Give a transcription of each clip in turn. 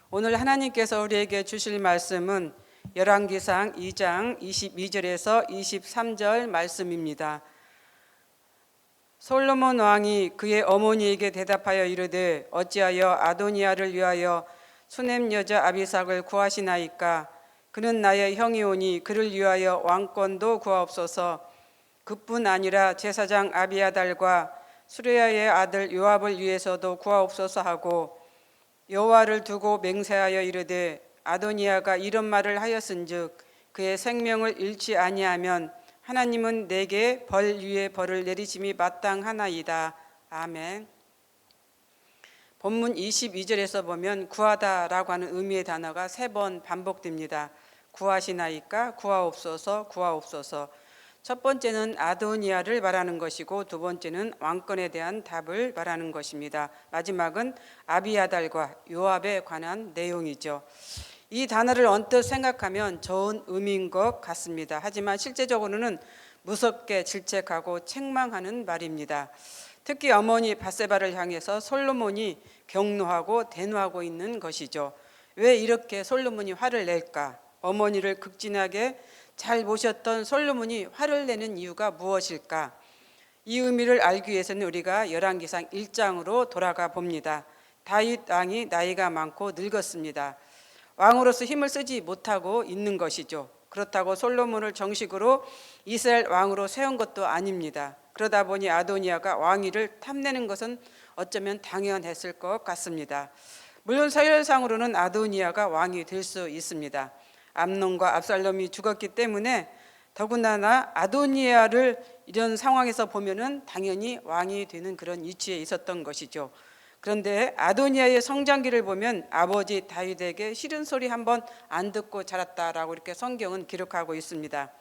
오늘 하나님께서 우리에게 주실 말씀은 열왕기상 2장 22절에서 23절 말씀입니다. 솔로몬 왕이 그의 어머니에게 대답하여 이르되 어찌하여 아도니아를 위하여 수넴 여자 아비삭을 구하시나이까? 그는 나의 형이오니 그를 위하여 왕권도 구하옵소서. 그뿐 아니라 제사장 아비아달과 수레야의 아들 요압을 위해서도 구하옵소서 하고 여호와를 두고 맹세하여 이르되 아도니아가 이런 말을 하였은즉 그의 생명을 잃지 아니하면 하나님은 내게 벌 위에 벌을 내리심이 마땅하나이다. 아멘. 본문 22절에서 보면 구하다라고 하는 의미의 단어가 3번 반복됩니다. 구하시나이까? 구하옵소서, 구하옵소서. 첫 번째는 아도니아를 말하는 것이고 두 번째는 왕권에 대한 답을 말하는 것입니다. 마지막은 아비아달과 요압에 관한 내용이죠. 이 단어를 언뜻 생각하면 좋은 의미인 것 같습니다. 하지만 실제적으로는 무섭게 질책하고 책망하는 말입니다. 특히 어머니 밧세바를 향해서 솔로몬이 경노하고 대노하고 있는 것이죠. 왜 이렇게 솔로몬이 화를 낼까? 어머니를 극진하게 잘 모셨던 솔로몬이 화를 내는 이유가 무엇일까? 이 의미를 알기 위해서는 우리가 열왕기상 1장으로 돌아가 봅니다. 다윗 왕이 나이가 많고 늙었습니다. 왕으로서 힘을 쓰지 못하고 있는 것이죠. 그렇다고 솔로몬을 정식으로 이스라엘 왕으로 세운 것도 아닙니다. 그러다 보니 아도니아가 왕위를 탐내는 것은 어쩌면 당연했을 것 같습니다. 물론 서열상으로는 아도니아가 왕이 될 수 있습니다. 암논과 압살롬이 죽었기 때문에 더군다나 아도니아를 이런 상황에서 보면은 당연히 왕이 되는 그런 위치에 있었던 것이죠. 그런데 아도니아의 성장기를 보면 아버지 다윗에게 싫은 소리 한번 안 듣고 자랐다라고 이렇게 성경은 기록하고 있습니다.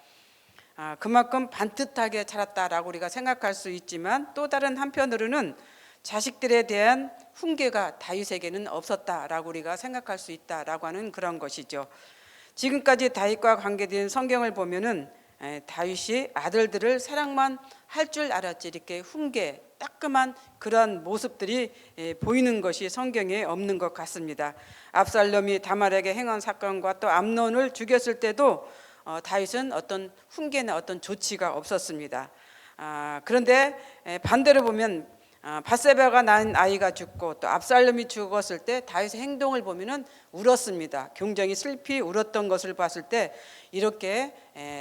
그만큼 반듯하게 자랐다라고 우리가 생각할 수 있지만 또 다른 한편으로는 자식들에 대한 훈계가 다윗에게는 없었다라고 우리가 생각할 수 있다라고 하는 그런 것이죠. 지금까지 다윗과 관계된 성경을 보면은 다윗이 아들들을 사랑만 할 줄 알았지 이렇게 훈계, 따끔한 그런 모습들이 보이는 것이 성경에 없는 것 같습니다. 압살롬이 다말에게 행한 사건과 또 암논을 죽였을 때도 다윗은 어떤 훈계나 어떤 조치가 없었습니다. 그런데 반대로 보면 밧세바가 낳은 아이가 죽고 또 압살롬이 죽었을 때 다윗의 행동을 보면은 울었습니다. 굉장히 슬피 울었던 것을 봤을 때 이렇게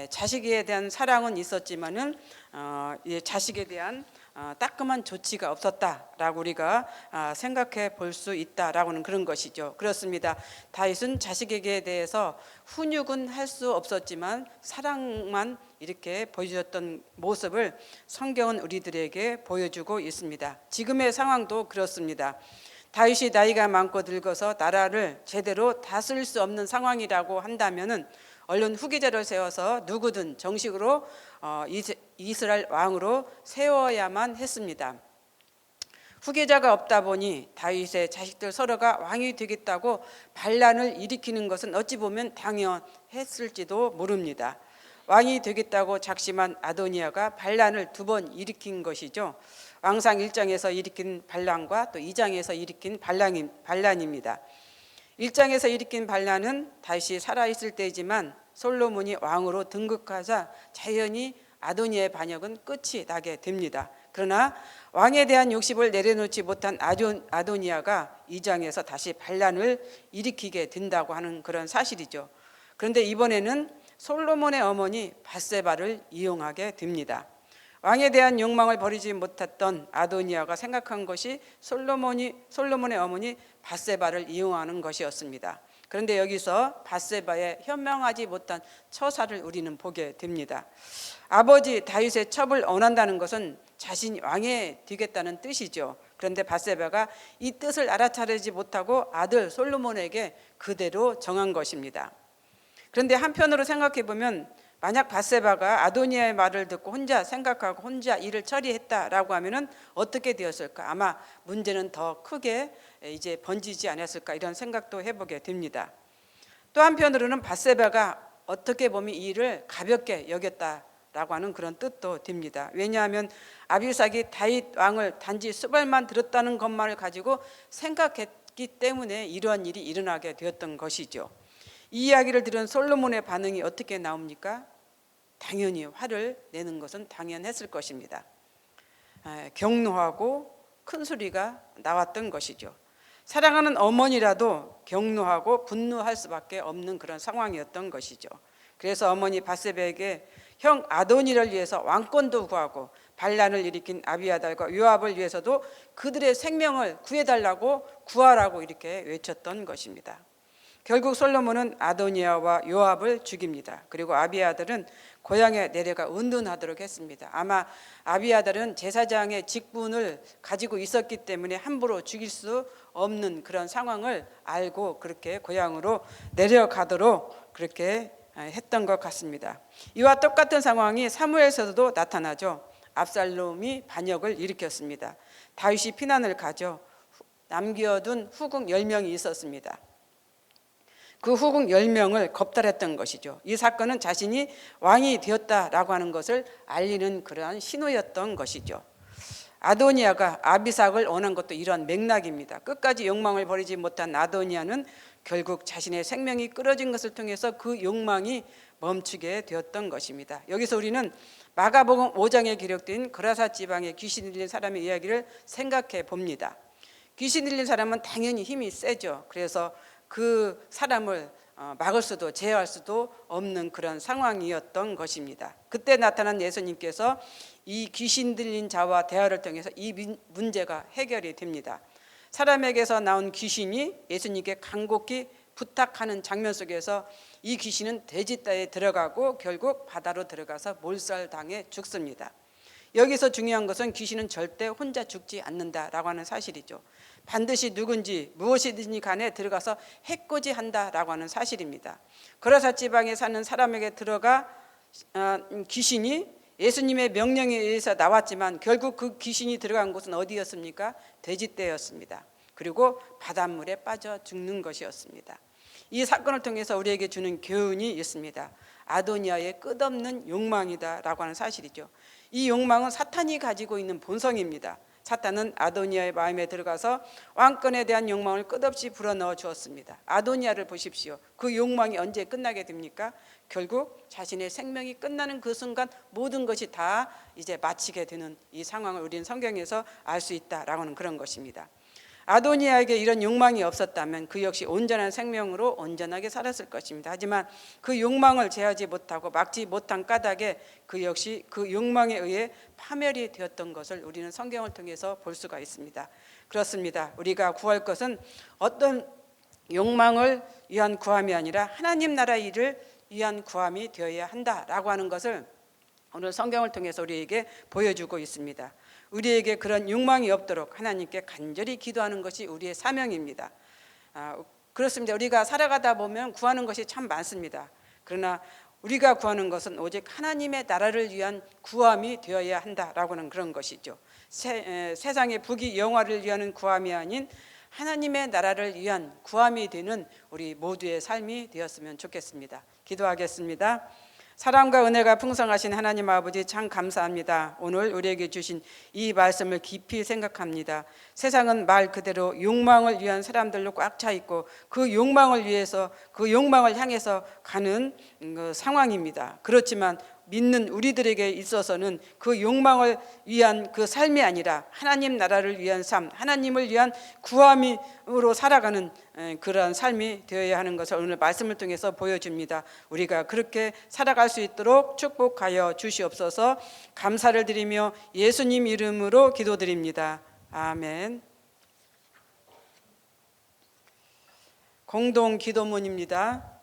자식에 대한 사랑은 있었지만은 자식에 대한 따끔한 조치가 없었다라고 우리가 생각해 볼 수 있다라고는 그런 것이죠. 그렇습니다. 다윗은 자식에게 대해서 훈육은 할 수 없었지만 사랑만 이렇게 보여줬던 모습을 성경은 우리들에게 보여주고 있습니다. 지금의 상황도 그렇습니다. 다윗이 나이가 많고 늙어서 나라를 제대로 다스릴 수 없는 상황이라고 한다면은 얼른 후계자를 세워서 누구든 정식으로 이스라엘 왕으로 세워야만 했습니다. 후계자가 없다 보니 다윗의 자식들 서로가 왕이 되겠다고 반란을 일으키는 것은 어찌 보면 당연했을지도 모릅니다. 왕이 되겠다고 작심한 아도니아가 반란을 2번 일으킨 것이죠. 왕상 1장에서 일으킨 반란과 또 2장에서 일으킨 반란입니다. 1장에서 일으킨 반란은 다윗이 살아있을 때이지만 솔로몬이 왕으로 등극하자 자연히 아도니아의 반역은 끝이 나게 됩니다. 그러나 왕에 대한 욕심을 내려놓지 못한 아도니아가 2장에서 다시 반란을 일으키게 된다고 하는 그런 사실이죠. 그런데 이번에는 솔로몬의 어머니 밧세바를 이용하게 됩니다. 왕에 대한 욕망을 버리지 못했던 아도니아가 생각한 것이 솔로몬의 어머니 밧세바를 이용하는 것이었습니다. 그런데 여기서 밧세바의 현명하지 못한 처사를 우리는 보게 됩니다. 아버지 다윗의 첩을 원한다는 것은 자신이 왕이 되겠다는 뜻이죠. 그런데 밧세바가 이 뜻을 알아차리지 못하고 아들 솔로몬에게 그대로 정한 것입니다. 그런데 한편으로 생각해 보면 만약 밧세바가 아도니아의 말을 듣고 혼자 생각하고 혼자 일을 처리했다라고 하면은 어떻게 되었을까? 아마 문제는 더 크게 이제 번지지 않았을까 이런 생각도 해보게 됩니다. 또 한편으로는 밧세바가 어떻게 보면 이 일을 가볍게 여겼다 라고 하는 그런 뜻도 듭니다. 왜냐하면 아비삭이 다윗 왕을 단지 수발만 들었다는 것만을 가지고 생각했기 때문에 이러한 일이 일어나게 되었던 것이죠. 이 이야기를 들은 솔로몬의 반응이 어떻게 나옵니까? 당연히 화를 내는 것은 당연했을 것입니다. 경노하고 큰 소리가 나왔던 것이죠. 사랑하는 어머니라도 경노하고 분노할 수밖에 없는 그런 상황이었던 것이죠. 그래서 어머니 밧세바에게 형 아도니를 위해서 왕권도 구하고 반란을 일으킨 아비아달과 요압을 위해서도 그들의 생명을 구해달라고 구하라고 이렇게 외쳤던 것입니다. 결국 솔로몬은 아도니아와 요압을 죽입니다. 그리고 아비아달은 고향에 내려가 은둔하도록 했습니다. 아마 아비아달은 제사장의 직분을 가지고 있었기 때문에 함부로 죽일 수 없는 그런 상황을 알고 그렇게 고향으로 내려가도록 그렇게 했던 것 같습니다. 이와 똑같은 상황이 사무엘서도 나타나죠. 압살롬이 반역을 일으켰습니다. 다윗이 피난을 가죠. 남겨둔 후궁 10명이 있었습니다. 그 후궁 10명을 겁탈했던 것이죠. 이 사건은 자신이 왕이 되었다라고 하는 것을 알리는 그러한 신호였던 것이죠. 아도니아가 아비삭을 원한 것도 이러한 맥락입니다. 끝까지 욕망을 버리지 못한 아도니아는 결국 자신의 생명이 끊어진 것을 통해서 그 욕망이 멈추게 되었던 것입니다. 여기서 우리는 마가복음 5장에 기록된 거라사 지방에 귀신 들린 사람의 이야기를 생각해 봅니다. 귀신 들린 사람은 당연히 힘이 세죠. 그래서 그 사람을 막을 수도 제어할 수도 없는 그런 상황이었던 것입니다. 그때 나타난 예수님께서 이 귀신 들린 자와 대화를 통해서 이 문제가 해결이 됩니다. 사람에게서 나온 귀신이 예수님께 간곡히 부탁하는 장면 속에서 이 귀신은 돼지떼에 들어가고 결국 바다로 들어가서 몰살당해 죽습니다. 여기서 중요한 것은 귀신은 절대 혼자 죽지 않는다라고 하는 사실이죠. 반드시 누군지 무엇이든지 간에 들어가서 해코지한다라고 하는 사실입니다. 거라사 지방에 사는 사람에게 들어가 귀신이 예수님의 명령에 의해서 나왔지만 결국 그 귀신이 들어간 곳은 어디였습니까? 돼지떼였습니다. 그리고 바닷물에 빠져 죽는 것이었습니다. 이 사건을 통해서 우리에게 주는 교훈이 있습니다. 아도니아의 끝없는 욕망이다라고 하는 사실이죠. 이 욕망은 사탄이 가지고 있는 본성입니다. 사탄은 아도니아의 마음에 들어가서 왕권에 대한 욕망을 끝없이 불어넣어 주었습니다. 아도니아를 보십시오. 그 욕망이 언제 끝나게 됩니까? 결국 자신의 생명이 끝나는 그 순간 모든 것이 다 이제 마치게 되는 이 상황을 우리는 성경에서 알 수 있다라고 하는 그런 것입니다. 아도니아에게 이런 욕망이 없었다면 그 역시 온전한 생명으로 온전하게 살았을 것입니다. 하지만 그 욕망을 제하지 못하고 막지 못한 까닭에 그 역시 그 욕망에 의해 파멸이 되었던 것을 우리는 성경을 통해서 볼 수가 있습니다. 그렇습니다. 우리가 구할 것은 어떤 욕망을 위한 구함이 아니라 하나님 나라 일을 위한 구함이 되어야 한다라고 하는 것을 오늘 성경을 통해서 우리에게 보여주고 있습니다. 우리에게 그런 욕망이 없도록 하나님께 간절히 기도하는 것이 우리의 사명입니다. 그렇습니다. 우리가 살아가다 보면 구하는 것이 참 많습니다. 그러나 우리가 구하는 것은 오직 하나님의 나라를 위한 구함이 되어야 한다라고 하는 그런 것이죠. 세상의 부귀 영화를 위한 구함이 아닌 하나님의 나라를 위한 구함이 되는 우리 모두의 삶이 되었으면 좋겠습니다. 기도하겠습니다. 사랑과 은혜가 풍성하신 하나님 아버지 참 감사합니다. 오늘 우리에게 주신 이 말씀을 깊이 생각합니다. 세상은 말 그대로 욕망을 위한 사람들로 꽉 차 있고 그 욕망을 위해서 그 욕망을 향해서 가는 상황입니다. 그렇지만 믿는 우리들에게 있어서는 그 욕망을 위한 그 삶이 아니라 하나님 나라를 위한 삶, 하나님을 위한 구함으로 살아가는 그러한 삶이 되어야 하는 것을 오늘 말씀을 통해서 보여줍니다. 우리가 그렇게 살아갈 수 있도록 축복하여 주시옵소서. 감사를 드리며 예수님 이름으로 기도드립니다. 아멘. 공동 기도문입니다.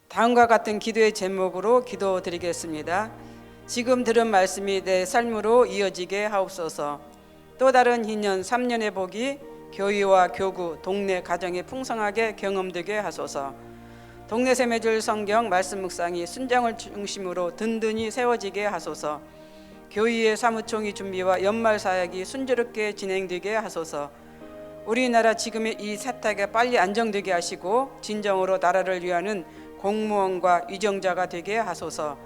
다음과 같은 기도의 제목으로 기도드리겠습니다. 지금 들은 말씀이 내 삶으로 이어지게 하옵소서. 또 다른 2년 3년의 복이 교회와 교구, 동네 가정에 풍성하게 경험되게 하소서. 동네 샘매줄 성경 말씀 묵상이 순장을 중심으로 든든히 세워지게 하소서. 교회의 사무총회 준비와 연말 사역이 순조롭게 진행되게 하소서. 우리나라 지금의 이 세탁에 빨리 안정되게 하시고 진정으로 나라를 위하는 공무원과 위정자가 되게 하소서.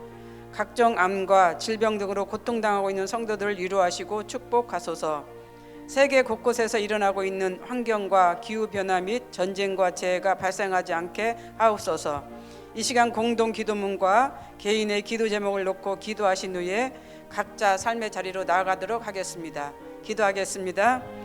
각종 암과 질병 등으로 고통당하고 있는 성도들을 위로하시고 축복하소서. 세계 곳곳에서 일어나고 있는 환경과 기후변화 및 전쟁과 재해가 발생하지 않게 하옵소서. 이 시간 공동 기도문과 개인의 기도 제목을 놓고 기도하신 후에 각자 삶의 자리로 나아가도록 하겠습니다. 기도하겠습니다.